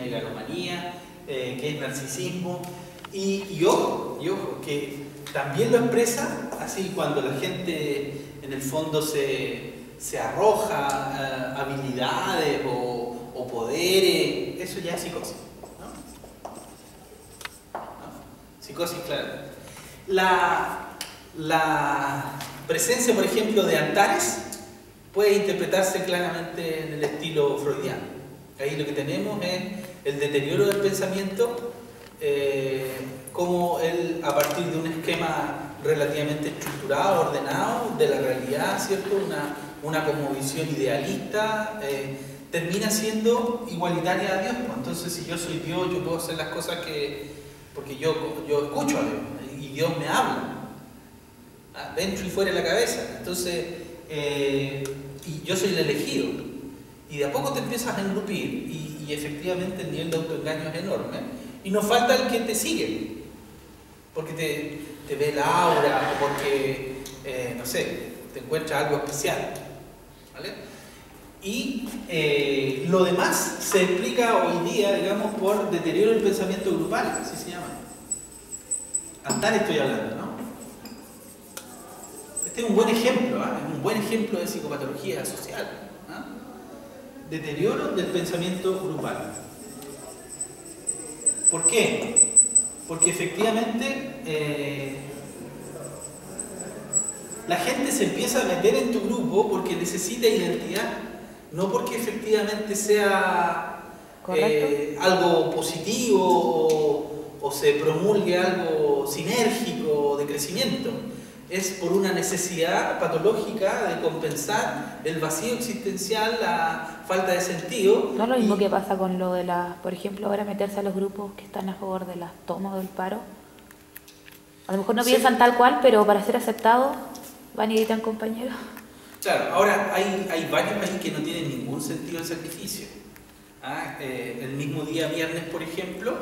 megalomanía, qué es narcisismo, y ojo, que también lo expresa así cuando la gente en el fondo se arroja habilidades o poderes, eso ya es psicosis, ¿no? Psicosis, claro. La presencia, por ejemplo, de altares puede interpretarse claramente en el estilo freudiano. Ahí lo que tenemos es el deterioro del pensamiento, como él, a partir de un esquema relativamente estructurado, ordenado, de la realidad, ¿cierto? Una cosmovisión idealista, termina siendo igualitaria a Dios. Entonces, si yo soy Dios, yo puedo hacer las cosas porque yo escucho a Dios y Dios me habla, dentro y fuera de la cabeza. Entonces, y yo soy el elegido. Y de a poco te empiezas a engrupir y efectivamente el nivel de autoengaño es enorme. Y nos falta el que te sigue, porque te ve el aura, o porque, no sé, te encuentra algo especial, ¿vale? Y lo demás se explica hoy día, digamos, por deterioro del pensamiento grupal, así se llama. Altar estoy hablando, ¿no? Este es un buen ejemplo, es un buen ejemplo de psicopatología social. Deterioro del pensamiento grupal. ¿Por qué? Porque efectivamente la gente se empieza a meter en tu grupo porque necesita identidad, no porque efectivamente sea algo positivo o se promulgue algo sinérgico de crecimiento. Es por una necesidad patológica de compensar el vacío existencial, la falta de sentido. No es lo mismo que pasa con lo de por ejemplo, ahora meterse a los grupos que están a favor de las tomas o del paro. A lo mejor no piensan tal cual, pero para ser aceptados van y editan compañeros. Claro, ahora hay varios ahí que no tienen ningún sentido el sacrificio. El mismo día viernes, por ejemplo,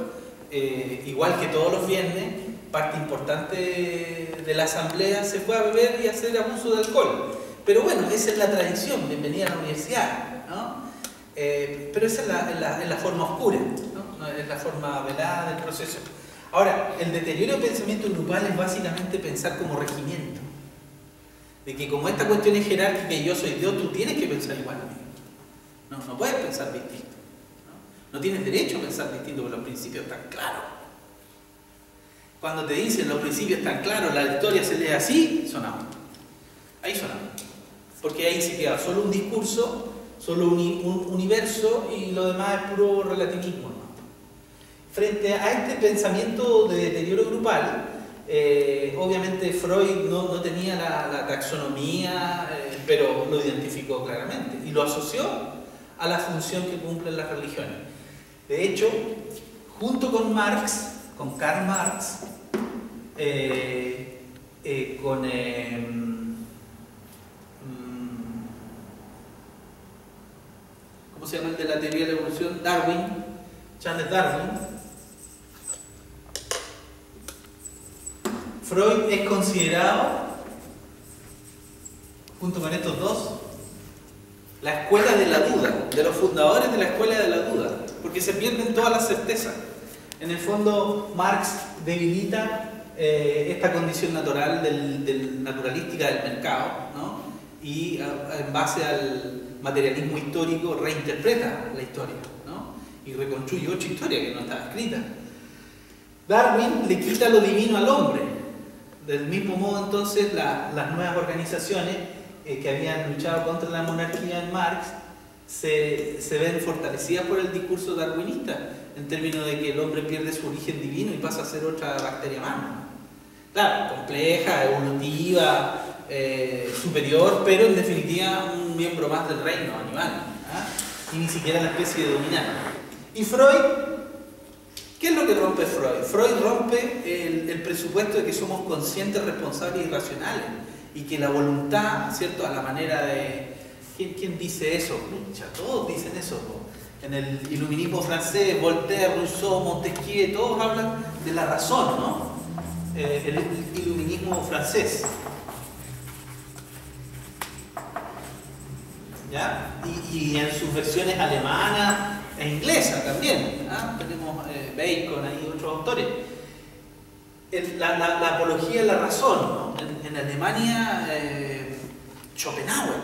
igual que todos los viernes, parte importante de la asamblea se fue a beber y a hacer abuso de alcohol. Pero bueno, esa es la tradición, bienvenida a la universidad, ¿no? Pero esa es la forma oscura, ¿no? Es la forma velada del proceso. Ahora, el deterioro del pensamiento grupal es básicamente pensar como regimiento. De que como esta cuestión es jerárquica y yo soy Dios, tú tienes que pensar igual a mí. No puedes pensar distinto. No tienes derecho a pensar distinto porque los principios están claros. Cuando te dicen los principios están claros, la historia se lee así, sonamos. Ahí sonamos. Porque ahí se queda solo un discurso, solo un universo y lo demás es puro relativismo, ¿no? Frente a este pensamiento de deterioro grupal, obviamente Freud no tenía la taxonomía, pero lo identificó claramente y lo asoció a la función que cumplen las religiones. De hecho, junto con Karl Marx, ¿cómo se llama el de la teoría de la evolución? Charles Darwin. Freud es considerado, junto con estos dos, la escuela de la duda, de los fundadores de la escuela de la duda, porque se pierden todas las certezas. En el fondo, Marx debilita esta condición natural naturalística del mercado, ¿no? Y en base al materialismo histórico reinterpreta la historia, ¿no? Y reconstruye otra historia que no estaba escrita. Darwin le quita lo divino al hombre. Del mismo modo, entonces, las nuevas organizaciones que habían luchado contra la monarquía en Marx se ven fortalecidas por el discurso darwinista, en términos de que el hombre pierde su origen divino y pasa a ser otra bacteria más. Claro, compleja, evolutiva, superior, pero en definitiva un miembro más del reino animal, y ni siquiera la especie de dominante. Y Freud, ¿qué es lo que rompe Freud? Freud rompe el presupuesto de que somos conscientes, responsables y racionales, y que la voluntad, ¿cierto?, a la manera de... ¿Quién dice eso? Mucha, todos dicen eso. En el iluminismo francés, Voltaire, Rousseau, Montesquieu, todos hablan de la razón, ¿no? El iluminismo francés. ¿Ya? Y en sus versiones alemanas, e inglesa también. Tenemos Bacon y otros autores. La apología de la razón, ¿no? En Alemania, Schopenhauer,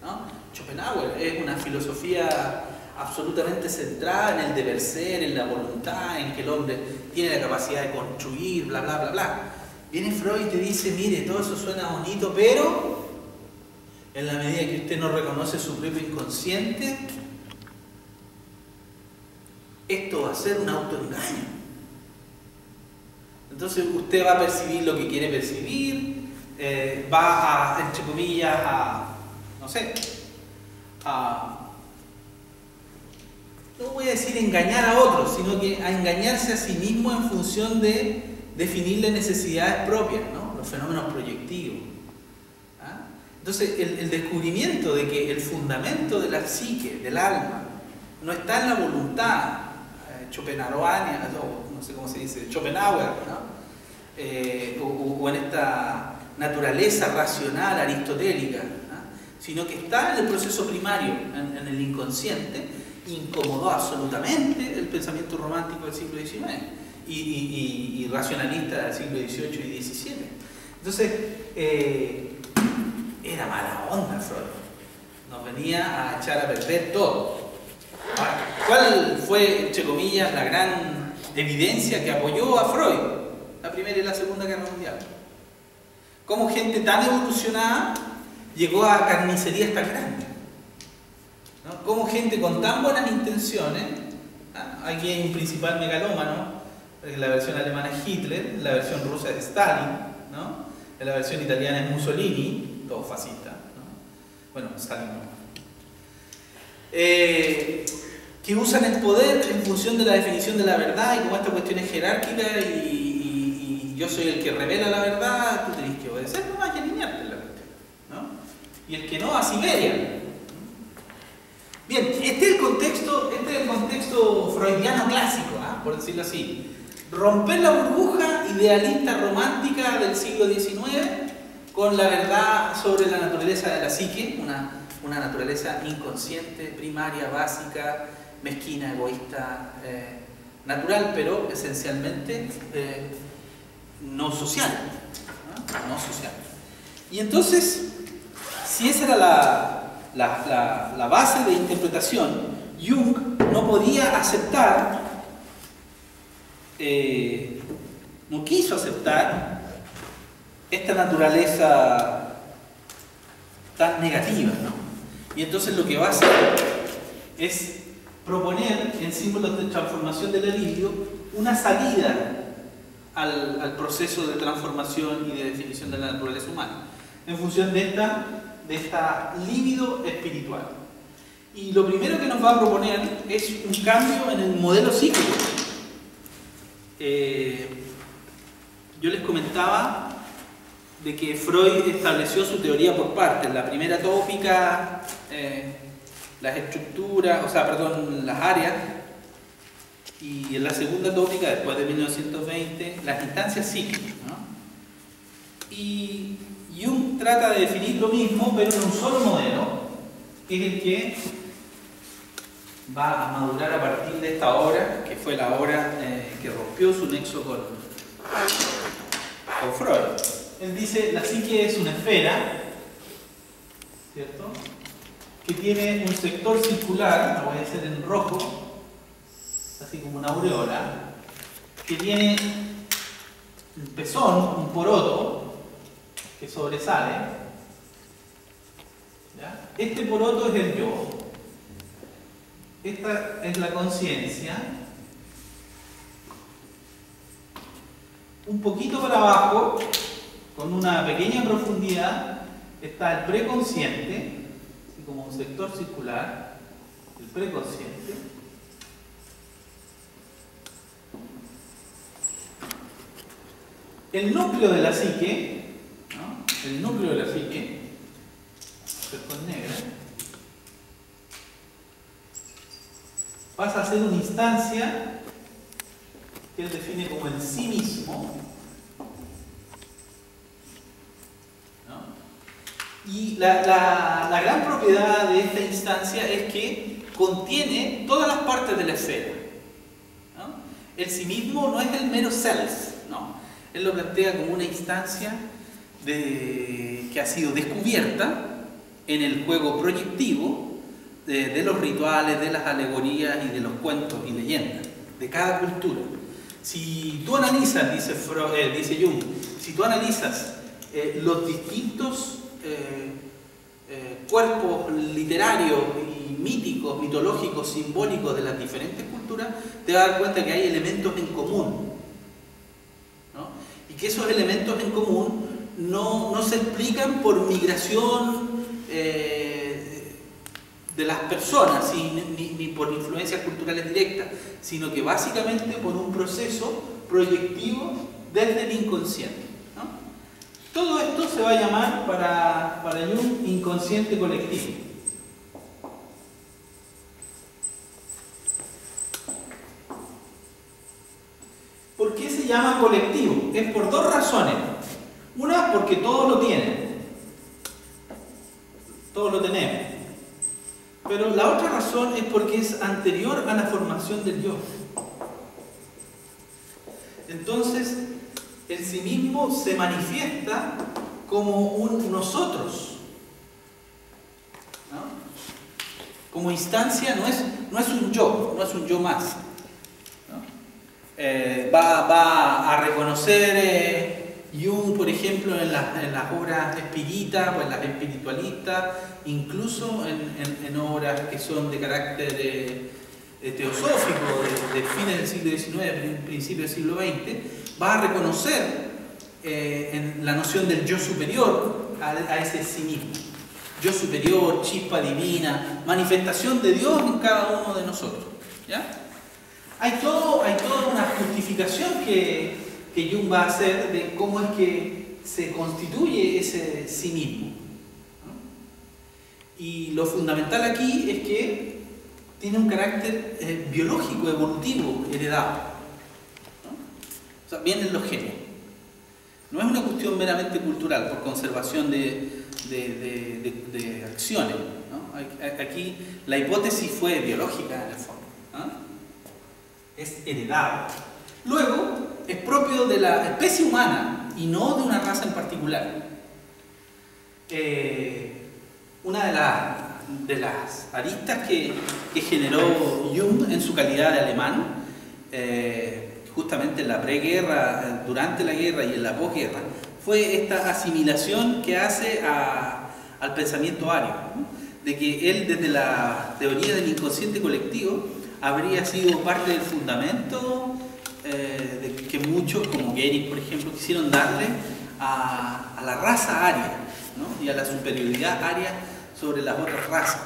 ¿no? Schopenhauer es una filosofía absolutamente centrada en el deber ser, en la voluntad, en que el hombre tiene la capacidad de construir, bla, bla, bla, bla. Viene Freud y te dice, mire, todo eso suena bonito, pero en la medida que usted no reconoce su propio inconsciente, esto va a ser un autoengaño. Entonces usted va a percibir lo que quiere percibir, va a, entre comillas, no sé, no voy a decir engañar a otros, sino que a engañarse a sí mismo en función de definirle necesidades propias, ¿no? Los fenómenos proyectivos. Entonces el descubrimiento de que el fundamento de la psique, del alma, no está en la voluntad schopenhaueriana, no sé cómo se dice, Schopenhauer, ¿no? O en esta naturaleza racional aristotélica, ¿no? Sino que está en el proceso primario, en el inconsciente, incomodó absolutamente el pensamiento romántico del siglo XIX y racionalista del siglo XVIII y XVII. Entonces, era mala onda Freud, nos venía a echar a perder todo. Ahora, ¿cuál fue, entre comillas, la gran evidencia que apoyó a Freud? La Primera y la Segunda Guerra Mundial. Cómo gente tan evolucionada llegó a carnicerías tan grandes, ¿no? Cómo gente con tan buenas intenciones, aquí hay un principal megalómano, la versión alemana es Hitler, la versión rusa es Stalin, ¿no? La versión italiana es Mussolini, todo fascista, ¿no? Bueno, Stalin no. Que usan el poder en función de la definición de la verdad, y como esta cuestión es jerárquica y yo soy el que revela la verdad, tú tenés que obedecer, no hay que alinearte la cuestión, ¿no? Y el que no, a Siberia. Bien, este es el contexto freudiano clásico, por decirlo así. Romper la burbuja idealista romántica del siglo XIX con la verdad sobre la naturaleza de la psique, una naturaleza inconsciente, primaria, básica, mezquina, egoísta, natural, pero esencialmente no social, ¿no? No social. Y entonces, si esa era la base de interpretación, Jung no podía aceptar, no quiso aceptar esta naturaleza tan negativa, ¿no? Y entonces lo que va a hacer es proponer en símbolos de transformación de la libido una salida al proceso de transformación y de definición de la naturaleza humana en función de esta libido espiritual. Y lo primero que nos va a proponer es un cambio en el modelo psíquico. Yo les comentaba de que Freud estableció su teoría por partes. La primera tópica, las estructuras, las áreas, y en la segunda tópica, después de 1920, las instancias psíquicas, ¿no? Y Jung trata de definir lo mismo, pero en un solo modelo, que es el que va a madurar a partir de esta obra, que fue la obra que rompió su nexo con Freud. Él dice, la psique es una esfera, ¿cierto?, que tiene un sector circular, lo voy a hacer en rojo, así como una aureola, que tiene un pezón, un poroto, que sobresale, ¿ya? Este poroto es el yo, esta es la conciencia. Un poquito para abajo, con una pequeña profundidad, está el preconsciente, así como un sector circular, el preconsciente. El núcleo de la psique, ¿no? El núcleo de la psique, con negra, pasa a ser una instancia que él define como el sí mismo, ¿no? Y la gran propiedad de esta instancia es que contiene todas las partes de la esfera, ¿no? El sí mismo no es el mero self, ¿no? Él lo plantea como una instancia que ha sido descubierta en el juego proyectivo de los rituales, de las alegorías y de los cuentos y leyendas de cada cultura. Si tú analizas, dice Jung, si tú analizas los distintos cuerpos literarios y míticos, mitológicos, simbólicos de las diferentes culturas, te vas a dar cuenta que hay elementos en común, ¿no? Y que esos elementos en común no se explican por migración de las personas ni por influencias culturales directas, sino que básicamente por un proceso proyectivo desde el inconsciente, ¿no? Todo esto se va a llamar para Jung inconsciente colectivo. ¿Por qué se llama colectivo? Es por dos razones. Una, porque todos lo tienen. Todos lo tenemos. Pero la otra razón es porque es anterior a la formación del yo. Entonces, el sí mismo se manifiesta como un nosotros, ¿no? Como instancia, no es un yo, no es un yo más, ¿no? Va a reconocer Jung, por ejemplo, en las obras espíritas o en las espiritualistas, incluso en obras que son de carácter teosófico, de fines del siglo XIX, principios del siglo XX, va a reconocer en la noción del yo superior a ese sí mismo. Yo superior, chispa divina, manifestación de Dios en cada uno de nosotros, ¿ya? Hay toda una justificación que Jung va a hacer de cómo es que se constituye ese sí mismo, ¿no? Y lo fundamental aquí es que tiene un carácter biológico, evolutivo, heredado, ¿no? O sea, vienen los genes. No es una cuestión meramente cultural, por conservación de acciones, ¿no? Aquí la hipótesis fue biológica en el fondo, ¿no? Es heredado. Luego, es propio de la especie humana y no de una raza en particular. Una de las aristas que generó Jung en su calidad de alemán, justamente en la preguerra, durante la guerra y en la posguerra, fue esta asimilación que hace al pensamiento ario, ¿no? De que él, desde la teoría del inconsciente colectivo, habría sido parte del fundamento de que muchos, como Goering, por ejemplo, quisieron darle a la raza aria, ¿no? Y a la superioridad aria sobre las otras razas.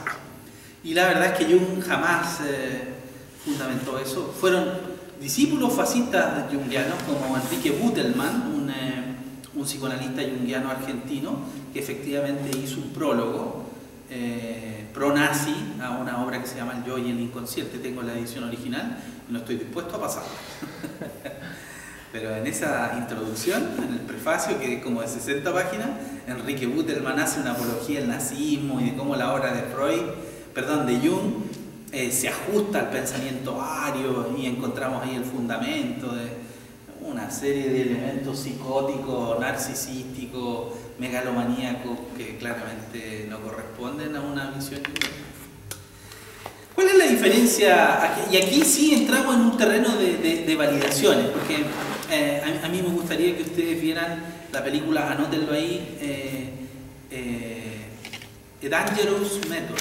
Y la verdad es que Jung jamás fundamentó eso. Fueron discípulos fascistas jungianos como Enrique Butelmann, un psicoanalista jungiano argentino, que efectivamente hizo un prólogo pro-nazi a una obra que se llama El yo y el inconsciente. Tengo la edición original y no estoy dispuesto a pasarla. Pero en esa introducción, en el prefacio, que es como de 60 páginas, Enrique Butelmann hace una apología del nazismo y de cómo la obra de Jung se ajusta al pensamiento ario, y encontramos ahí el fundamento de una serie de elementos psicóticos, narcisísticos, megalomaníacos, que claramente no corresponden a una visión. ¿Cuál es la diferencia? Y aquí sí entramos en un terreno de validaciones, porque a mí me gustaría que ustedes vieran la película, anótenlo ahí, A Dangerous Method.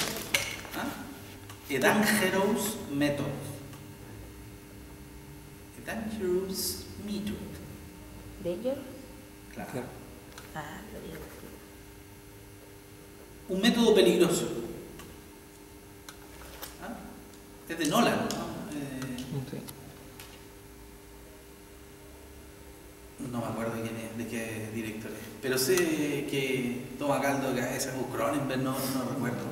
A Dangerous Method. A Dangerous Method. ¿Danger? Claro. Ah, lo digo. Un método peligroso. Es de Nolan, ¿no? Sí. No me acuerdo de qué director es, pero sé que toma caldo que ese es Cronenberg, no recuerdo.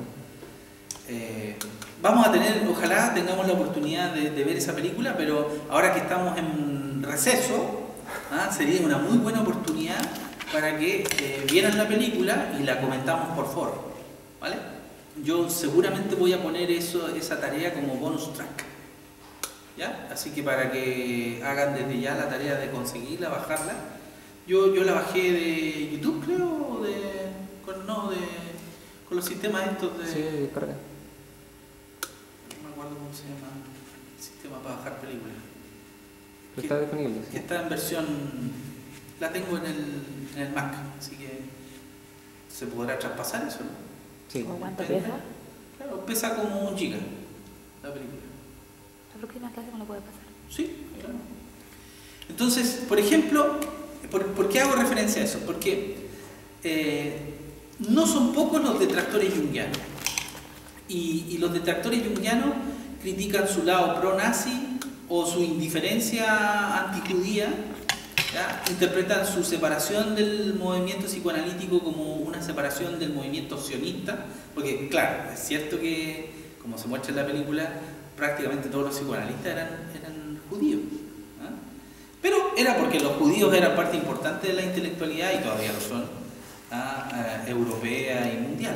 Vamos a tener, ojalá tengamos la oportunidad de ver esa película, pero ahora que estamos en receso, sería una muy buena oportunidad para que vieran la película y la comentamos por foro, ¿vale? yo seguramente voy a poner esa tarea como bonus track, ¿ya? Así que para que hagan desde ya la tarea de conseguirla, bajarla. Yo la bajé de YouTube, creo, con los sistemas estos de... Sí, carga. No me acuerdo cómo se llama el sistema para bajar películas. Está disponible. Que está en versión... La tengo en el Mac, así que se podrá traspasar eso, ¿no? Sí. ¿Cuánto pesa? Claro, pesa como 1 giga la película. La próxima clase me lo puede pasar. Sí, claro. Entonces, por ejemplo, ¿por qué hago referencia a eso? Porque no son pocos los detractores junguianos. Y los detractores junguianos critican su lado pro-nazi o su indiferencia antijudía, ¿ya? Interpretan su separación del movimiento psicoanalítico como una separación del movimiento sionista, porque claro, es cierto que, como se muestra en la película, prácticamente todos los psicoanalistas eran judíos, ¿ah? Pero era porque los judíos eran parte importante de la intelectualidad, y todavía lo son, europea y mundial,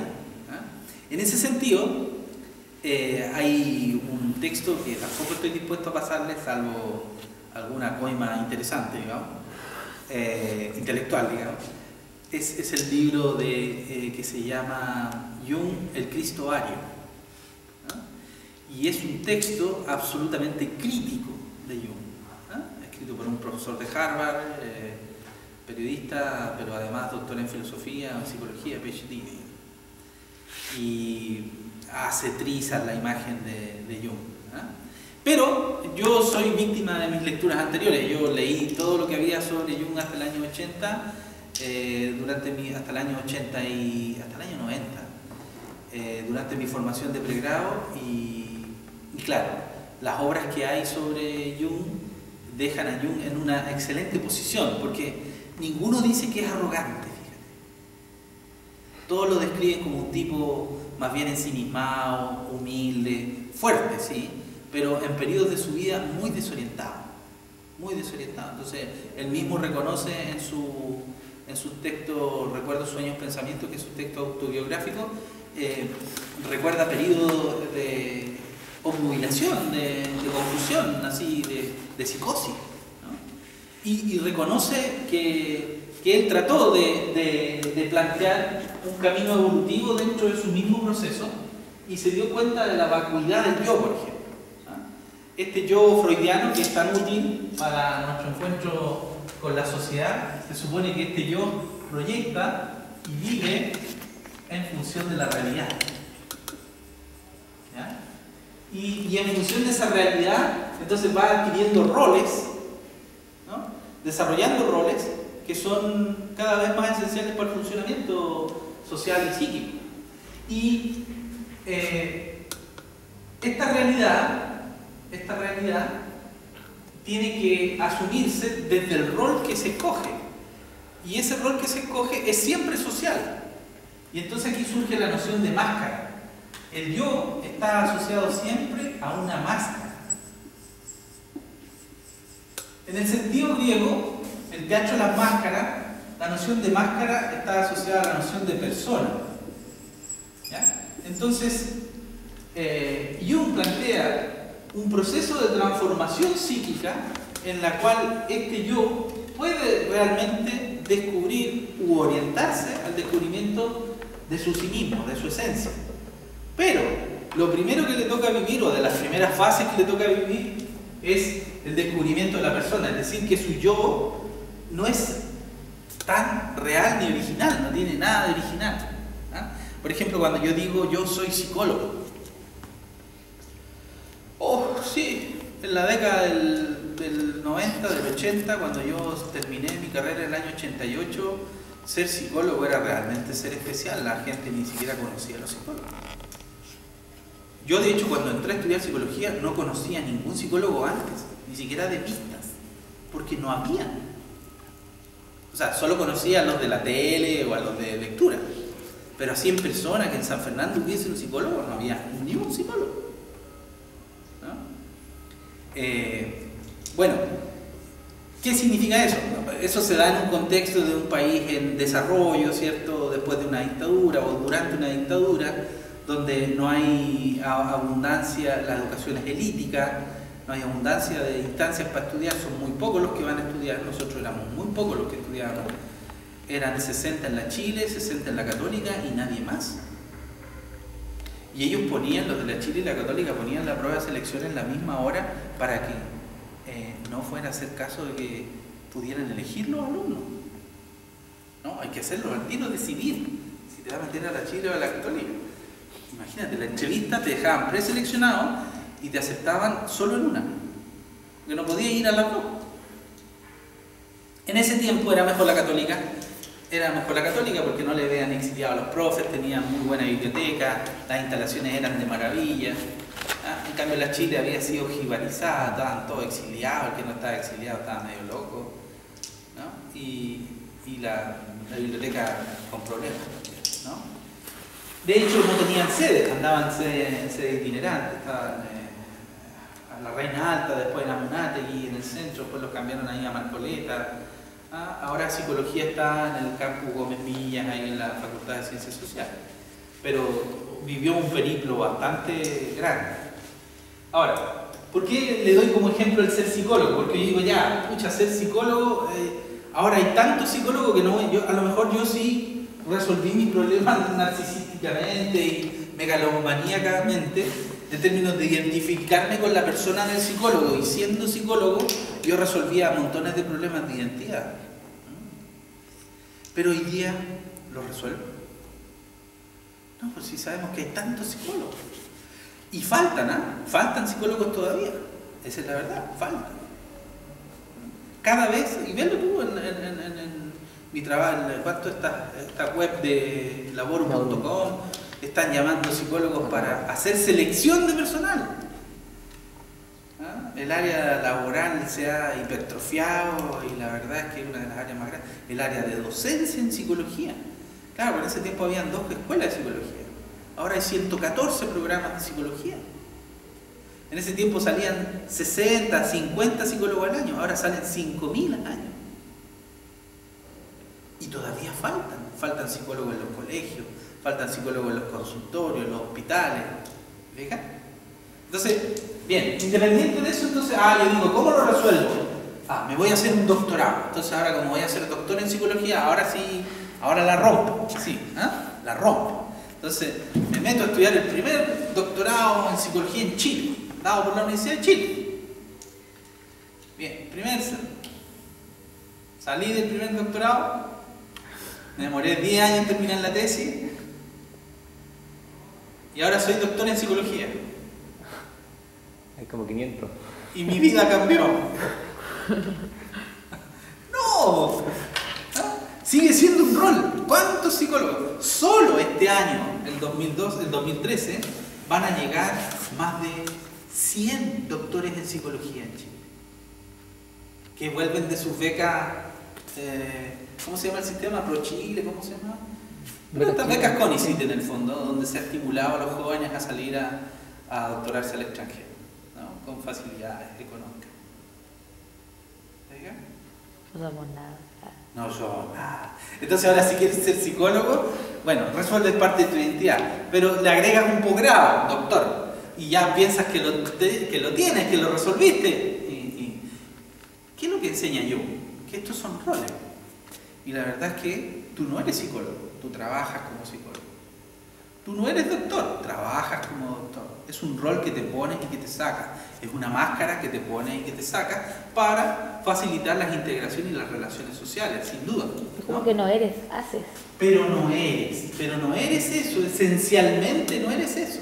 ¿ah? En ese sentido, hay un texto que tampoco estoy dispuesto a pasarle, salvo alguna coima interesante, digamos, intelectual, digamos. Es el libro que se llama Jung, el Cristo ario, ¿no? Y es un texto absolutamente crítico de Jung, ¿no? Escrito por un profesor de Harvard, periodista, pero además doctor en filosofía, en psicología, PhD, y hace trizas la imagen de Jung, ¿no? Pero yo soy víctima de mis lecturas anteriores. Yo leí todo lo que había sobre Jung hasta el año 80, hasta el año 80 y hasta el año 90, durante mi formación de pregrado, y claro, las obras que hay sobre Jung dejan a Jung en una excelente posición, porque ninguno dice que es arrogante, fíjate. Todos lo describen como un tipo más bien ensimismado, humilde, fuerte, sí, pero en periodos de su vida muy desorientado, muy desorientado. Entonces, él mismo reconoce en su texto Recuerdos, Sueños, Pensamientos, que es su texto autobiográfico, recuerda periodos de obnubilación, de confusión, así, de psicosis, ¿no? Y reconoce que él trató de plantear un camino evolutivo dentro de su mismo proceso, y se dio cuenta de la vacuidad del yo, por ejemplo. Este yo freudiano, que es tan útil para nuestro encuentro con la sociedad, se supone que este yo proyecta y vive en función de la realidad, ¿ya? Y en función de esa realidad, entonces va adquiriendo roles, ¿no? Desarrollando roles que son cada vez más esenciales para el funcionamiento social y psíquico. Y esta realidad tiene que asumirse desde el rol que se escoge, y ese rol que se escoge es siempre social. Y entonces aquí surge la noción de máscara. El yo está asociado siempre a una máscara. En el sentido griego, el teatro de las máscaras, la noción de máscara está asociada a la noción de persona, ¿ya? Entonces, Jung plantea un proceso de transformación psíquica en la cual este yo puede realmente descubrir u orientarse al descubrimiento de su sí mismo, de su esencia. Pero lo primero que le toca vivir, o de las primeras fases que le toca vivir, es el descubrimiento de la persona, es decir, que su yo no es tan real ni original, no tiene nada de original, ¿ah? Por ejemplo, cuando yo digo yo soy psicólogo, sí, en la década del 90, del 80, cuando yo terminé mi carrera en el año 88, ser psicólogo era realmente ser especial. La gente ni siquiera conocía a los psicólogos. Yo, de hecho, cuando entré a estudiar psicología, no conocía a ningún psicólogo antes, ni siquiera de vistas, porque no había. O sea, solo conocía a los de la tele o a los de lectura, pero así en persona, que en San Fernando hubiese un psicólogo, no había ni un psicólogo. Bueno, ¿qué significa eso? Eso se da en un contexto de un país en desarrollo, ¿cierto? Después de una dictadura o durante una dictadura, donde no hay abundancia, la educación es elítica, no hay abundancia de instancias para estudiar, son muy pocos los que van a estudiar, nosotros éramos muy pocos los que estudiábamos, eran 60 en la Chile, 60 en la Católica y nadie más. Y ellos ponían, los de la Chile y la Católica, ponían la prueba de selección en la misma hora para que no fuera a hacer caso de que pudieran elegir los alumnos. No, hay que hacerlo al tiro, decidir si te vas a meter a la Chile o a la Católica. Imagínate, la entrevista te dejaban preseleccionado y te aceptaban solo en una, que no podías ir a las dos. En ese tiempo era mejor la Católica porque no le habían exiliado a los profes, tenían muy buena biblioteca, las instalaciones eran de maravilla. En cambio la Chile había sido jibarizada, estaban todos exiliados, el que no estaba exiliado estaba medio loco, ¿no? Y la biblioteca con problemas, ¿no? De hecho no tenían sedes, andaban sedes itinerantes, estaban a la Reina Alta, después en Amunátegui, en el centro, después los cambiaron ahí a Marcoleta. Ahora psicología está en el campus Gómez Millas, ahí en la Facultad de Ciencias Sociales, pero vivió un periplo bastante grande. Ahora, ¿por qué le doy como ejemplo el ser psicólogo? Porque yo digo, ya, pucha, ser psicólogo, ahora hay tantos psicólogos que no, a lo mejor yo sí resolví mis problemas narcisísticamente y megalomaníacamente, en términos de identificarme con la persona del psicólogo, y siendo psicólogo yo resolvía montones de problemas de identidad. Pero hoy día lo resuelvo. No, pues sí sabemos que hay tantos psicólogos. Y faltan psicólogos todavía. Esa es la verdad, faltan. Cada vez, y verlo tú en mi trabajo, esta web de laborum.com, están llamando psicólogos para hacer selección de personal. El área laboral se ha hipertrofiado y la verdad es que es una de las áreas más grandes. El área de docencia en psicología. Claro, en ese tiempo habían 2 escuelas de psicología. Ahora hay 114 programas de psicología. En ese tiempo salían 60, 50 psicólogos al año. Ahora salen 5.000 al año. Y todavía faltan psicólogos en los colegios, faltan psicólogos en los consultorios, en los hospitales. ¿Fija? Entonces, bien, independiente de eso, entonces, yo digo, ¿cómo lo resuelvo? Me voy a hacer un doctorado. Entonces ahora, como voy a ser doctor en psicología, ahora sí, ahora la rompo. Sí, la rompo. Entonces, me meto a estudiar el primer doctorado en psicología en Chile, dado por la Universidad de Chile. Bien, salí del primer doctorado, me demoré 10 años en terminar la tesis, y ahora soy doctor en psicología. Hay como 500. Y mi vida cambió. No. Sigue siendo un rol. ¿Cuántos psicólogos? Solo este año, el 2013, van a llegar más de 100 doctores en psicología en Chile. Que vuelven de sus becas, ¿cómo se llama el sistema? ProChile, ¿cómo se llama? Pero estas becas CONICYT en el fondo, donde se ha estimulado a los jóvenes a salir a doctorarse al extranjero, ¿no? Con facilidades económicas. ¿Diga? No somos nada. No somos nada. Entonces ahora si quieres ser psicólogo, bueno, resuelves parte de tu identidad, pero le agregas un posgrado, doctor, y ya piensas que lo tienes, que lo resolviste. ¿Qué es lo que enseña Jung? Que estos son roles. Y la verdad es que tú no eres psicólogo, tú trabajas como psicólogo. Tú no eres doctor, trabajas como doctor. Es un rol que te pones y que te saca. Es una máscara que te pones y que te saca para facilitar las integraciones y las relaciones sociales, sin duda. Es como que no eres, haces. Pero no eres eso, esencialmente no eres eso.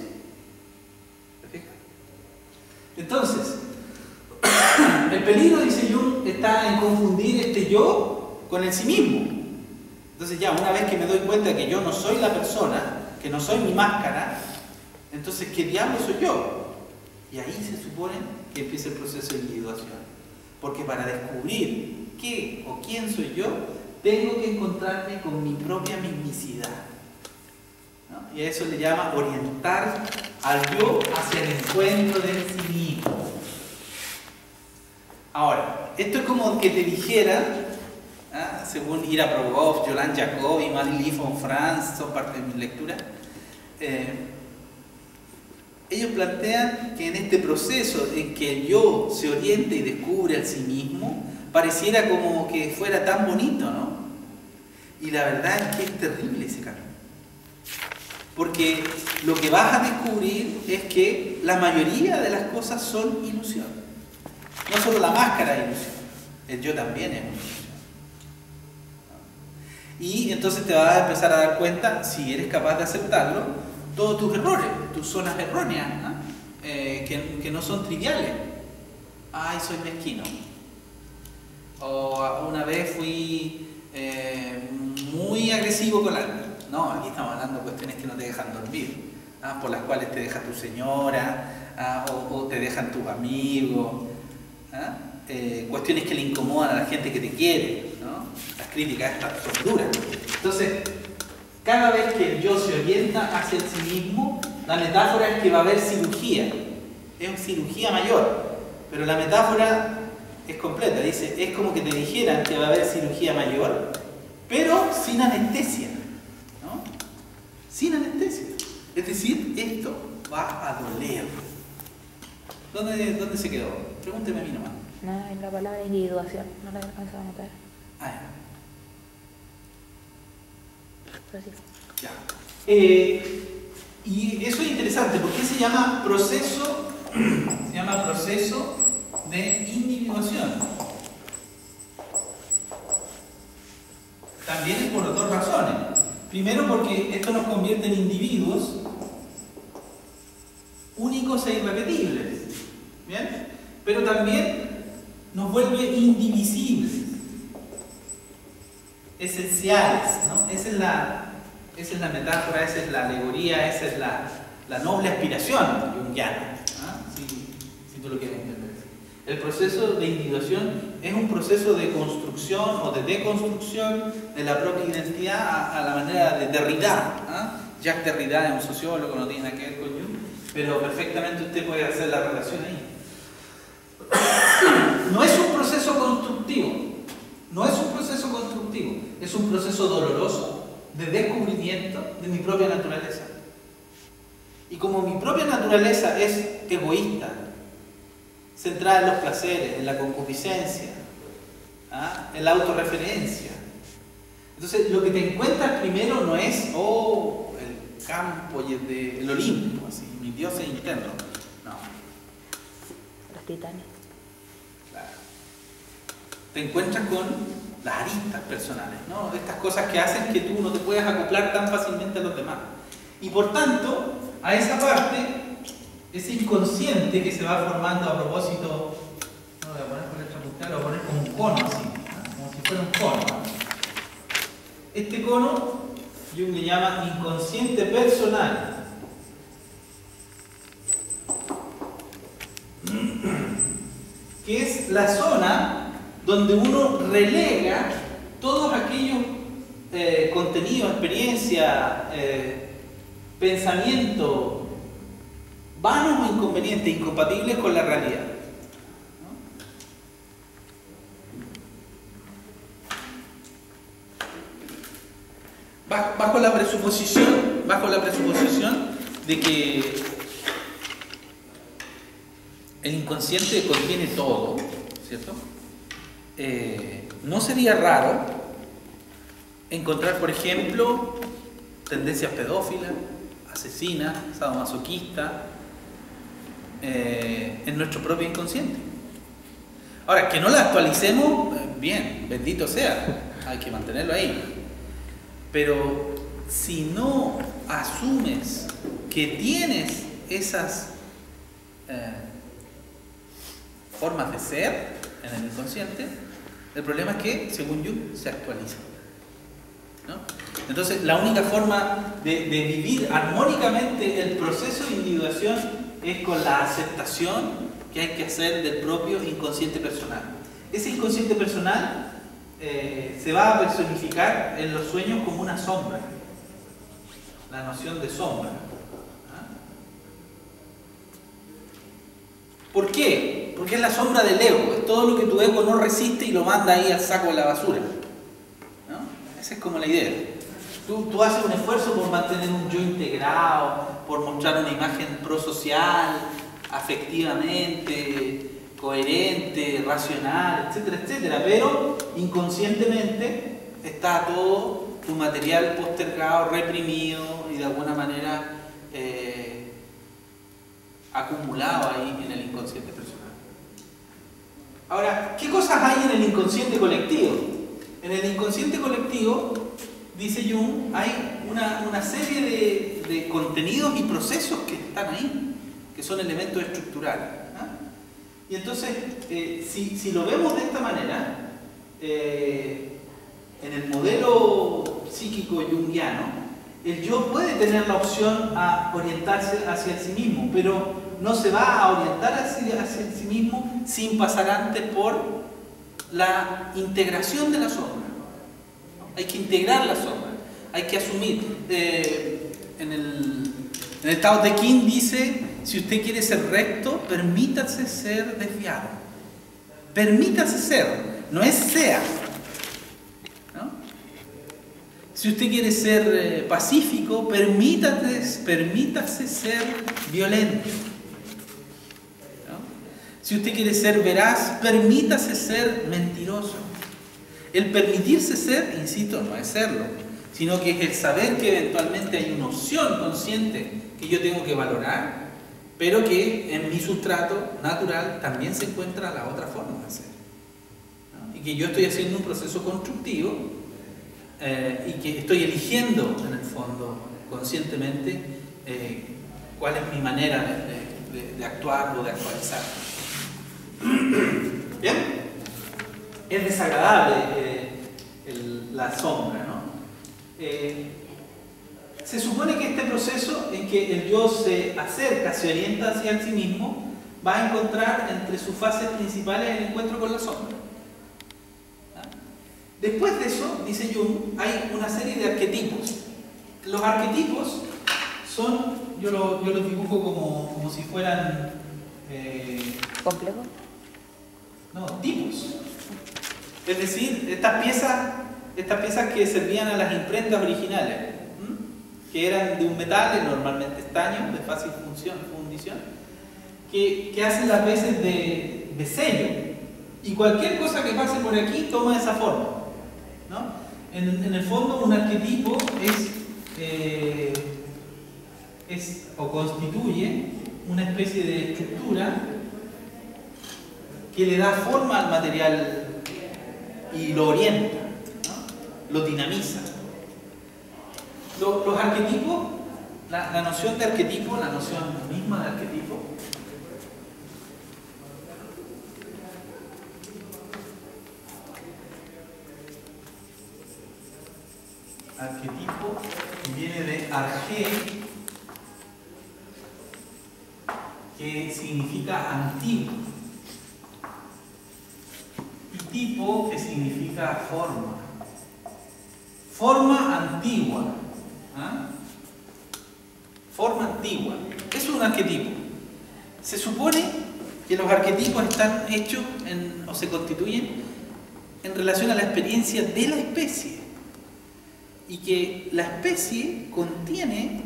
¿Te fijas? Entonces, el peligro, dice Jung, está en confundir este yo con el sí mismo. Entonces ya, una vez que me doy cuenta de que yo no soy la persona, que no soy mi máscara, entonces, ¿qué diablo soy yo? Y ahí se supone que empieza el proceso de individuación. Porque para descubrir qué o quién soy yo, tengo que encontrarme con mi propia mismicidad, ¿no? Y a eso le llama orientar al yo hacia el encuentro del sí mismo. Ahora, esto es como que te dijera, según Ira Provost, Yolande Jacobi, Marie-Lie von Franz, son parte de mis lecturas, ellos plantean que en este proceso en que el yo se orienta y descubre a sí mismo, pareciera como que fuera tan bonito, ¿no? Y la verdad es que es terrible ese camino. Porque lo que vas a descubrir es que la mayoría de las cosas son ilusión. No solo la máscara es ilusión, el yo también es ilusión. Y entonces te vas a empezar a dar cuenta, si eres capaz de aceptarlo, todos tus errores, tus zonas erróneas, ¿no? Que no son triviales. Ay, soy mezquino. O una vez fui muy agresivo con algo. No, aquí estamos hablando de cuestiones que no te dejan dormir, por las cuales te deja tu señora, o te dejan tus amigos, cuestiones que le incomodan a la gente que te quiere, ¿no? Las críticas estas son duras. Entonces, cada vez que el yo se orienta hacia sí mismo, la metáfora es que va a haber cirugía. Es una cirugía mayor, pero la metáfora es completa. Dice, es como que te dijeran que va a haber cirugía mayor, pero sin anestesia, ¿no? Sin anestesia. Es decir, esto va a doler. ¿Dónde se quedó? Pregúnteme a mí nomás. No, en la palabra individuación, no la he alcanzado a notar. Ah, ya. Pero sí. Ya. Y eso es interesante, porque se llama proceso, de individuación. También es por dos razones. Primero, porque esto nos convierte en individuos únicos e irrepetibles. ¿Bien? Pero también nos vuelve indivisibles, esenciales, ¿no? Esa es la metáfora, esa es la alegoría, esa es la noble aspiración junguiana, ¿no? Si tú lo quieres entender. El proceso de individuación es un proceso de construcción o de deconstrucción de la propia identidad a la manera de Derrida, ¿no? Jacques Derrida es un sociólogo, no tiene nada que ver con Jung, pero perfectamente usted puede hacer la relación ahí. No es un proceso constructivo, es un proceso doloroso de descubrimiento de mi propia naturaleza. Y como mi propia naturaleza es egoísta, centrada en los placeres, en la concupiscencia, en la autorreferencia, entonces lo que te encuentras primero no es el campo y el Olimpo, así, mi Dios es interno. No. Los titanes. Claro. Te encuentras con las aristas personales, ¿no? Estas cosas que hacen que tú no te puedas acoplar tan fácilmente a los demás. Y por tanto, a esa parte, ese inconsciente que se va formando a propósito, no lo voy a poner con letra puntal, lo voy a poner como un cono así, ¿no? Como si fuera un cono. Este cono, Jung le llama inconsciente personal. Que es la zona donde uno relega todos aquellos contenidos, experiencias, pensamientos vanos o inconvenientes, incompatibles con la realidad. ¿No? Bajo la presuposición de que el inconsciente contiene todo, ¿cierto? No sería raro encontrar, por ejemplo, tendencias pedófilas, asesinas, sadomasoquistas, en nuestro propio inconsciente. Ahora, que no la actualicemos, bien, bendito sea, hay que mantenerlo ahí. Pero si no asumes que tienes esas formas de ser en el inconsciente, el problema es que, según Jung, se actualiza, ¿no? Entonces, la única forma de vivir armónicamente el proceso de individuación es con la aceptación que hay que hacer del propio inconsciente personal. Ese inconsciente personal se va a personificar en los sueños como una sombra, la noción de sombra. ¿Por qué? Porque es la sombra del ego, es todo lo que tu ego no resiste y lo manda ahí al saco de la basura, ¿no? Esa es como la idea. Tú haces un esfuerzo por mantener un yo integrado, por mostrar una imagen prosocial, afectivamente, coherente, racional, etcétera, etcétera, pero inconscientemente está todo tu material postergado, reprimido y de alguna manera acumulado ahí en el inconsciente personal. Ahora, ¿qué cosas hay en el inconsciente colectivo? En el inconsciente colectivo, dice Jung, hay una serie de contenidos y procesos que están ahí, que son elementos estructurales. Y entonces, si lo vemos de esta manera, en el modelo psíquico junguiano, el yo puede tener la opción a orientarse hacia sí mismo, pero no se va a orientar hacia sí mismo sin pasar antes por la integración de la sombra. Hay que integrar la sombra, hay que asumir. En el Tao Te Ching dice, si usted quiere ser recto, permítase ser desviado. Permítase ser, no es sea. ¿No? Si usted quiere ser pacífico, permítase ser violento. ¿No? Si usted quiere ser veraz, permítase ser mentiroso. El permitirse ser, insisto, no es serlo, sino que es el saber que eventualmente hay una opción consciente que yo tengo que valorar, pero que en mi sustrato natural también se encuentra la otra forma de ser. ¿No? Y que yo estoy haciendo un proceso constructivo y que estoy eligiendo, en el fondo, conscientemente, cuál es mi manera de actuar o de actualizar. ¿Bien? Es desagradable la sombra, ¿no? Se supone que este proceso en que el yo se acerca, se orienta hacia sí mismo, va a encontrar entre sus fases principales el encuentro con la sombra. Después de eso, dice Jung, hay una serie de arquetipos. Los arquetipos son, yo los dibujo como si fueran... ¿Complejos? No, tipos. Es decir, estas piezas que servían a las imprentas originales, que eran de un metal, normalmente estaño, de fácil fundición, que hacen las veces de sello. Y cualquier cosa que pase por aquí toma esa forma, ¿no? En el fondo, un arquetipo es o constituye una especie de estructura que le da forma al material y lo orienta, ¿no? Lo dinamiza. Los arquetipos, la noción de arquetipo, la noción misma de arquetipo, viene de arge, que significa antiguo, y tipo, que significa forma. Forma antigua. ¿Ah? Forma antigua. Eso es un arquetipo. Se supone que los arquetipos están hechos o se constituyen en relación a la experiencia de la especie. Y que la especie contiene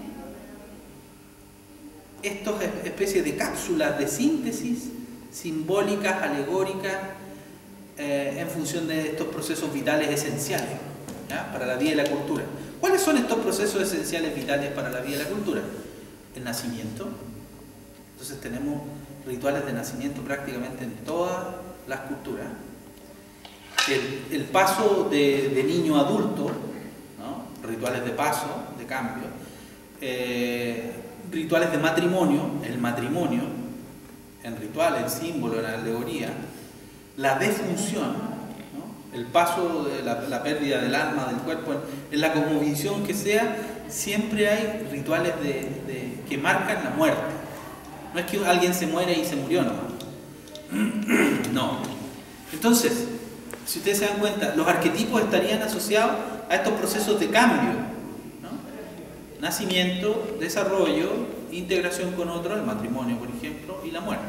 estas especies de cápsulas de síntesis simbólicas, alegóricas, en función de estos procesos vitales esenciales, ¿ya? Para la vida y la cultura. ¿Cuáles son estos procesos esenciales vitales para la vida y la cultura? El nacimiento. Entonces tenemos rituales de nacimiento prácticamente en todas las culturas. El paso de niño a adulto, ¿no? Rituales de paso, de cambio. Rituales de matrimonio, el matrimonio, en ritual, en símbolo, en alegoría. La defunción, ¿no? El paso de la pérdida del alma, del cuerpo, en la cosmovisión que sea, siempre hay rituales que marcan la muerte. No es que alguien se muere y se murió, no. Entonces, si ustedes se dan cuenta, los arquetipos estarían asociados a estos procesos de cambio, ¿no? Nacimiento, desarrollo, integración con otro, el matrimonio, por ejemplo, y la muerte.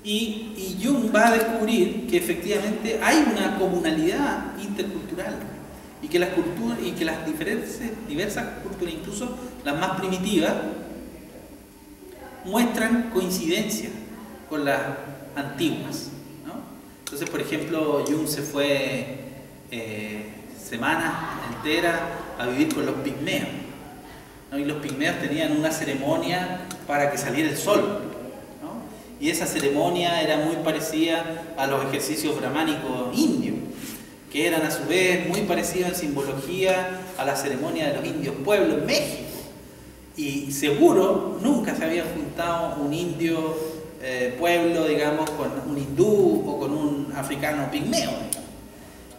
Y Jung va a descubrir que efectivamente hay una comunalidad intercultural y que las culturas y que las diversas culturas, incluso las más primitivas, muestran coincidencia con las antiguas, ¿no? Entonces, por ejemplo, Jung se fue semanas enteras a vivir con los pigmeos, ¿no? Y los pigmeos tenían una ceremonia para que saliera el sol, ¿no? Y esa ceremonia era muy parecida a los ejercicios brahmánicos indios, que eran a su vez muy parecidos en simbología a la ceremonia de los indios pueblos en México. Y seguro nunca se había juntado un indio pueblo, digamos, con un hindú o con un africano pigmeo, digamos.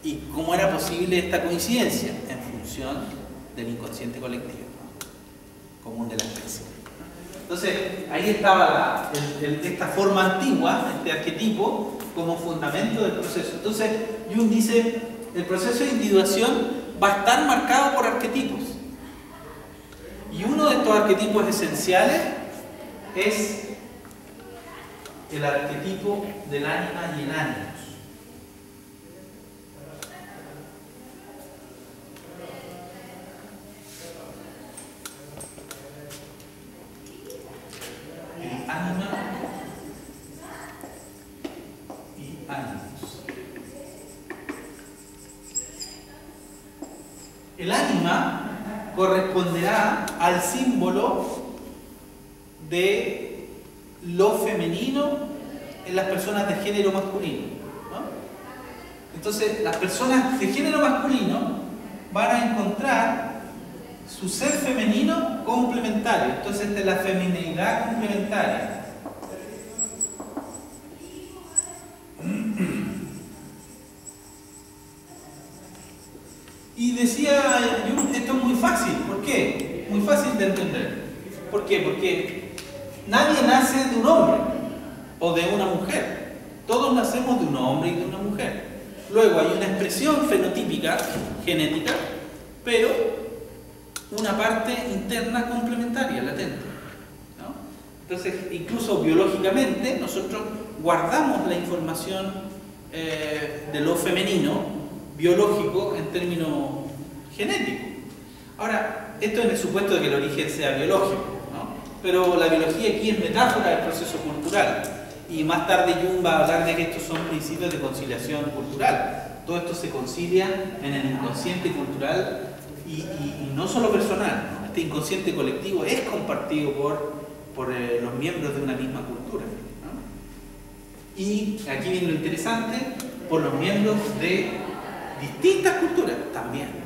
¿Y cómo era posible esta coincidencia? En función del inconsciente colectivo, ¿no? Común de la especie. Entonces, ahí estaba esta forma antigua, este arquetipo, como fundamento del proceso. Entonces, Jung dice, el proceso de individuación va a estar marcado por arquetipos. Y uno de estos arquetipos esenciales es el arquetipo del ánima y el ánimos. El ánima y ánimos. El ánima corresponderá al símbolo de lo femenino en las personas de género masculino, ¿no? Entonces, las personas de género masculino van a encontrar su ser femenino complementario. Entonces, esta es la femineidad complementaria. Y decía Jung, esto es muy fácil. ¿Por qué? Muy fácil de entender. ¿Por qué? Porque nadie nace de un hombre o de una mujer. Todos nacemos de un hombre y de una mujer. Luego hay una expresión fenotípica, genética, pero una parte interna complementaria, latente, ¿no? Entonces, incluso biológicamente, nosotros guardamos la información de lo femenino biológico en términos genéticos. Ahora, esto en el supuesto de que el origen sea biológico, ¿no? Pero la biología aquí es metáfora del proceso cultural, y más tarde Jung va a hablar de que estos son principios de conciliación cultural. Todo esto se concilia en el inconsciente cultural y no solo personal, ¿no? Este inconsciente colectivo es compartido por los miembros de una misma cultura, ¿no? Y aquí viene lo interesante, por los miembros de distintas culturas también, ¿no?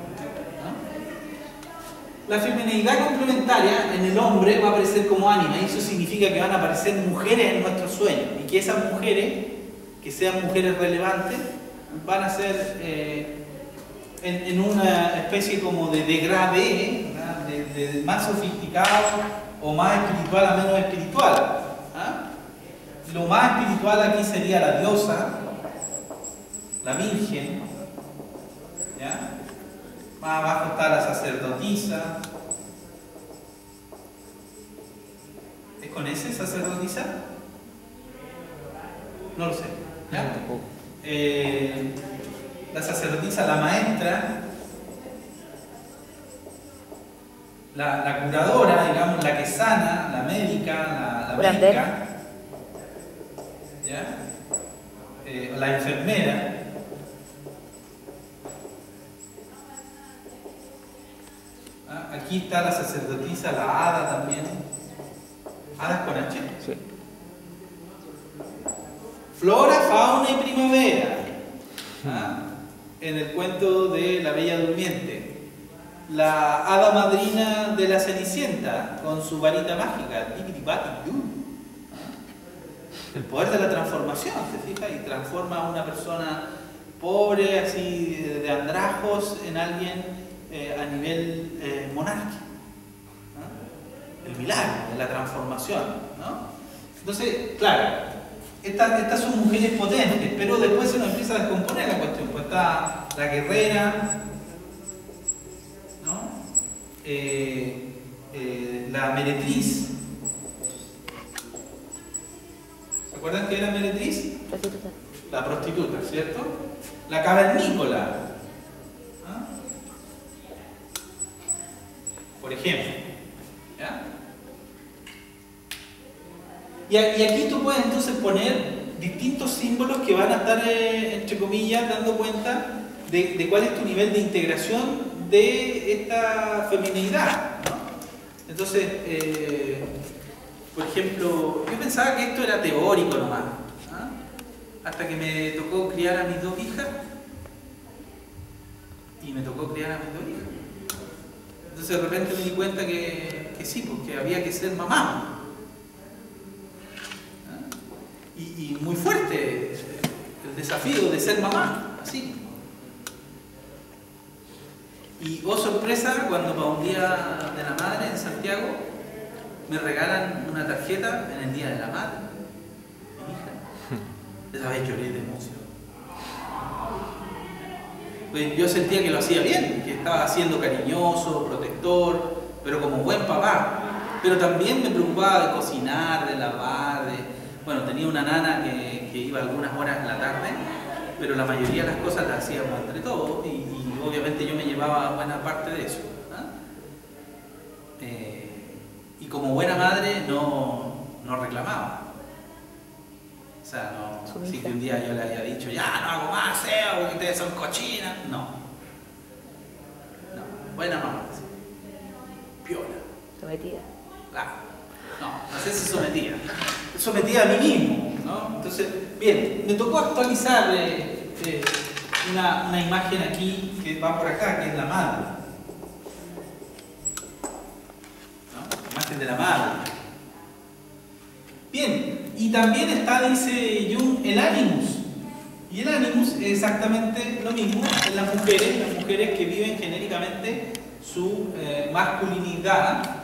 La feminidad complementaria en el hombre va a aparecer como ánima, y eso significa que van a aparecer mujeres en nuestros sueños, y que esas mujeres, que sean mujeres relevantes, van a ser en una especie como de degradé, de más sofisticado o más espiritual a menos espiritual, ¿ah? Lo más espiritual aquí sería la diosa, la virgen, ¿ya? Más abajo está la sacerdotisa. ¿Es con ese sacerdotisa? No lo sé, ¿ya? La sacerdotisa, la maestra, la curadora, digamos, la que sana, la médica, la médica, ¿ya? La enfermera. Aquí está la sacerdotisa, la hada también. ¿Hadas con H? Sí. Flora, fauna y primavera. En el cuento de La Bella Durmiente. La hada madrina de la Cenicienta con su varita mágica. El poder de la transformación, ¿se fija? Y transforma a una persona pobre, así de andrajos, en alguien a nivel monárquico, ¿no? El milagro de la transformación, ¿no? Entonces, claro, estas son mujeres potentes, pero después se nos empieza a descomponer la cuestión. Pues está la guerrera, ¿no? La meretriz. ¿Se acuerdan que era meretriz? Prostituta. La prostituta, ¿cierto? La cavernícola. por ejemplo. ¿Ya? Y aquí tú puedes entonces poner distintos símbolos que van a estar, entre comillas, dando cuenta de cuál es tu nivel de integración de esta feminidad, ¿no? Entonces, por ejemplo, yo pensaba que esto era teórico nomás, ¿ah? Hasta que me tocó criar a mis dos hijas, y me tocó criar a mis dos hijas. Entonces de repente me di cuenta que sí, porque había que ser mamá. Y muy fuerte el desafío de ser mamá, así. Y oh sorpresa, cuando para un día de la madre en Santiago me regalan una tarjeta en el día de la madre, mi hija. Esa vez lloré de emoción. Pues yo sentía que lo hacía bien, que estaba siendo cariñoso, protector, pero como buen papá. Pero también me preocupaba de cocinar, de lavar, bueno, tenía una nana que iba algunas horas en la tarde, pero la mayoría de las cosas las hacíamos entre todos y obviamente yo me llevaba buena parte de eso. Y como buena madre no reclamaba. O sea, no, si que un día yo le había dicho, ya no hago más aseo porque ustedes son cochinas. No, buena mamá. Piola. Sometida. Claro. No sé si sometida a mí mismo, ¿no? Entonces, bien, me tocó actualizar una imagen aquí que va por acá, que es la madre, ¿no? Imagen de la madre. Bien, y también está, dice Jung, el animus. Y el animus es exactamente lo mismo en las mujeres que viven genéricamente su masculinidad.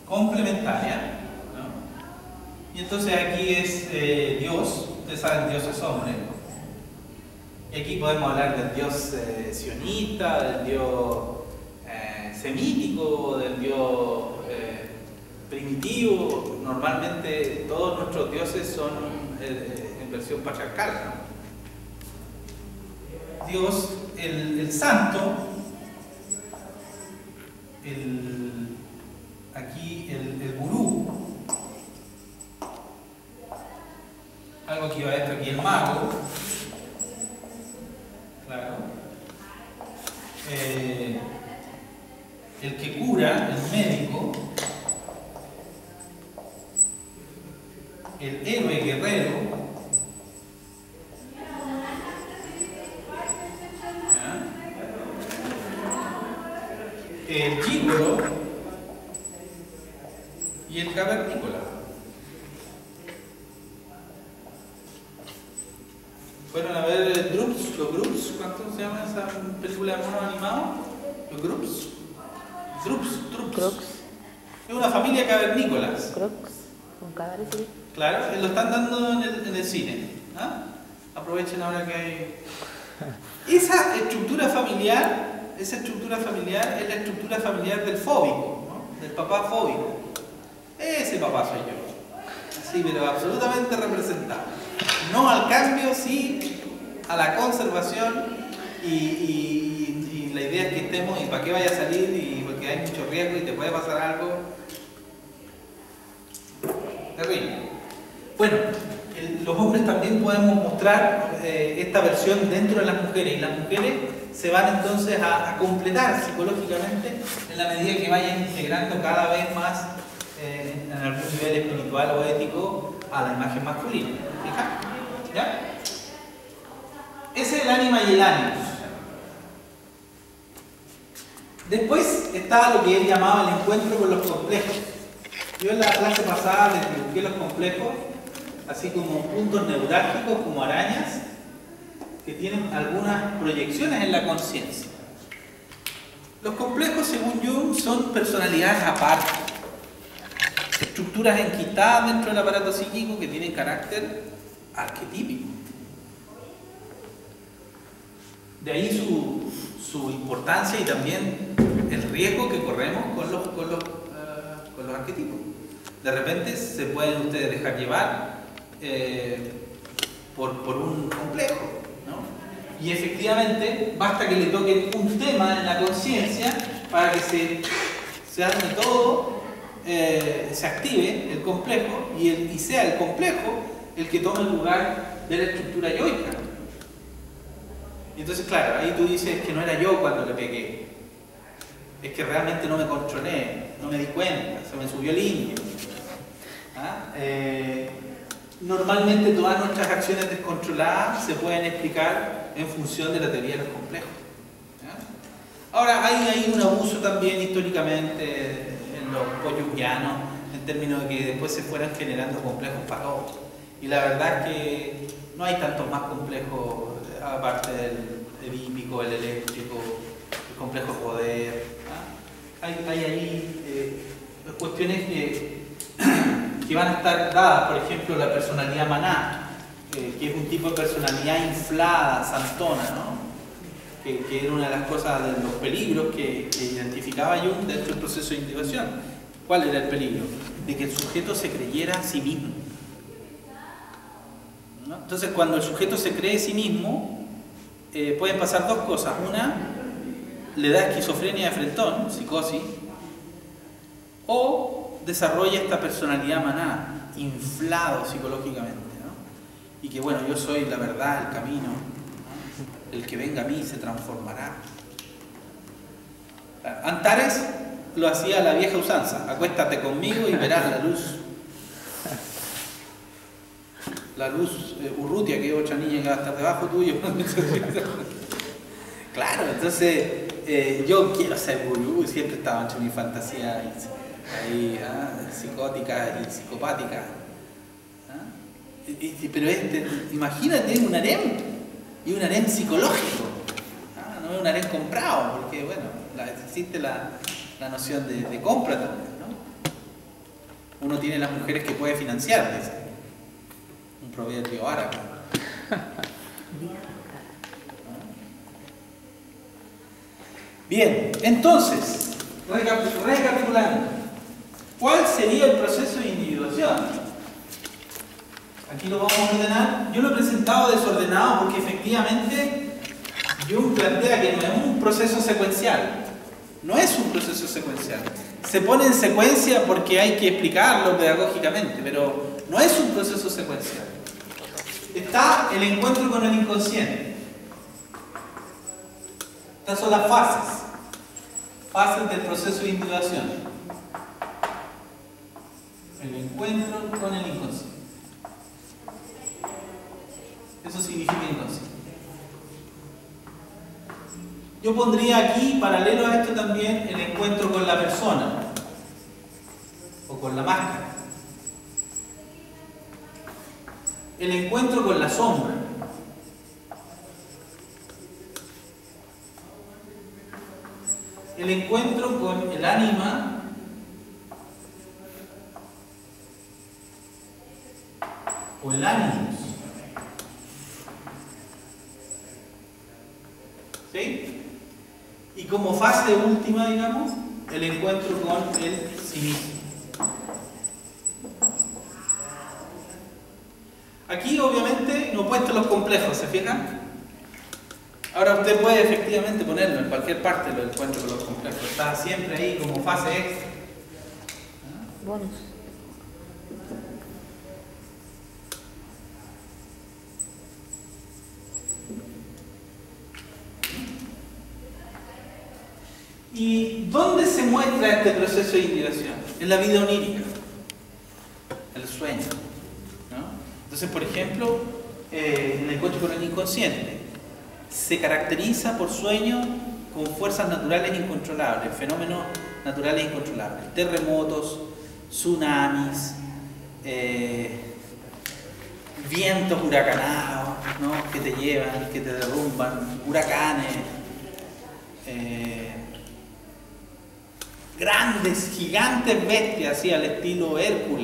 Complementaria, ¿no? Y entonces aquí es Dios, ustedes saben, Dios es hombre. Y aquí podemos hablar del Dios sionista, del Dios semítico, del Dios primitivo. Normalmente todos nuestros dioses son en versión patriarcal, ¿no? Dios, el santo, aquí el gurú, algo que iba a esto aquí, el mago, claro, el que cura, el médico, el héroe guerrero, el gigolo y el cavernícola. ¿Fueron a ver Droops? ¿Los Droops? ¿Cuánto se llama esa película de monos animados? ¿Los Droops? Droops. Es una familia de cavernícolas. Crocs, con cadáveres, sí. Claro, lo están dando en el cine. ¿Ah? Aprovechen ahora que hay. Esa estructura familiar es la estructura familiar del fóbico, ¿no? Del papá fóbico. Ese papá soy yo. Sí, pero absolutamente representado. No al cambio, sí a la conservación y la idea es que estemos y para qué vaya a salir y porque hay mucho riesgo y te puede pasar algo terrible. Bueno, los hombres también podemos mostrar esta versión dentro de las mujeres y las mujeres se van entonces a completar psicológicamente en la medida que vayan integrando cada vez más en algún nivel espiritual o ético a la imagen masculina. ¿Fija? ¿Ya? Ese es el ánima y el ánimos. Después está lo que él llamaba el encuentro con los complejos. Yo en la clase pasada les expliqué los complejos así como puntos neurálgicos, como arañas, que tienen algunas proyecciones en la conciencia. Los complejos, según Jung, son personalidades aparte, estructuras enquistadas dentro del aparato psíquico que tienen carácter arquetípico. De ahí su importancia y también el riesgo que corremos con los arquetipos. De repente se pueden ustedes dejar llevar por un complejo, ¿no? Y efectivamente, basta que le toquen un tema en la conciencia para que se arme todo, se active el complejo y sea el complejo el que tome el lugar de la estructura yoica. Y entonces, claro, ahí tú dices que no era yo cuando le pegué. Es que realmente no me controlé, no me di cuenta, se me subió el indio. ¿Ah? Normalmente todas nuestras acciones descontroladas se pueden explicar en función de la teoría de los complejos. ¿Ya? Ahora, hay un abuso también históricamente en los poyuquianos, en términos de que después se fueran generando complejos para todos. Y la verdad es que no hay tantos más complejos, aparte del edípico, el eléctrico, el complejo de poder. ¿Ah? Hay ahí cuestiones que van a estar dadas, por ejemplo, la personalidad maná, que es un tipo de personalidad inflada, santona, ¿no? Que era una de las cosas, de los peligros que identificaba Jung dentro del proceso de individuación. ¿Cuál era el peligro? De que el sujeto se creyera a sí mismo, ¿no? Entonces, cuando el sujeto se cree a sí mismo, pueden pasar dos cosas. Una, le da esquizofrenia de frentón, psicosis, o desarrolla esta personalidad maná, inflado psicológicamente, ¿no? Y que bueno, yo soy la verdad, el camino, ¿no? El que venga a mí se transformará. Antares lo hacía a la vieja usanza: acuéstate conmigo y verás la luz. La luz Urrutia, que es otra niña que va a estar debajo tuyo. Claro, entonces yo quiero ser gurú, siempre estaba entre mi fantasía ahí, psicótica y psicopática. Pero imagínate un harem, y un harem psicológico, no es un harem comprado, porque bueno, existe la noción de compra también, ¿no? Uno tiene las mujeres que puede financiar, dice un proverbio árabe. Bien, entonces, recapitulando, ¿cuál sería el proceso de individuación? Aquí lo vamos a ordenar. Yo lo he presentado desordenado porque efectivamente Jung plantea que no es un proceso secuencial. No es un proceso secuencial. Se pone en secuencia porque hay que explicarlo pedagógicamente, pero no es un proceso secuencial. Está el encuentro con el inconsciente. Estas son las fases del proceso de individuación. El encuentro con el inconsciente. Eso significa inconsciente. Yo pondría aquí, paralelo a esto también, el encuentro con la persona o con la máscara. El encuentro con la sombra. El encuentro con el ánima o el ánimos. ¿Sí? Y como fase última, digamos, el encuentro con el sí mismo. Aquí obviamente no he puesto los complejos, ¿se fijan? Ahora usted puede efectivamente ponerlo en cualquier parte, lo encuentro con los complejos. Está siempre ahí como fase extra. Bonus. ¿Y dónde se muestra este proceso de individuación? En la vida onírica, el sueño, ¿no? Entonces, por ejemplo, en el encuentro con el inconsciente, se caracteriza por sueños con fuerzas naturales incontrolables, fenómenos naturales incontrolables, terremotos, tsunamis, vientos huracanados, ¿no? Que te llevan, que te derrumban, huracanes, grandes, gigantes bestias, así al estilo Hércules.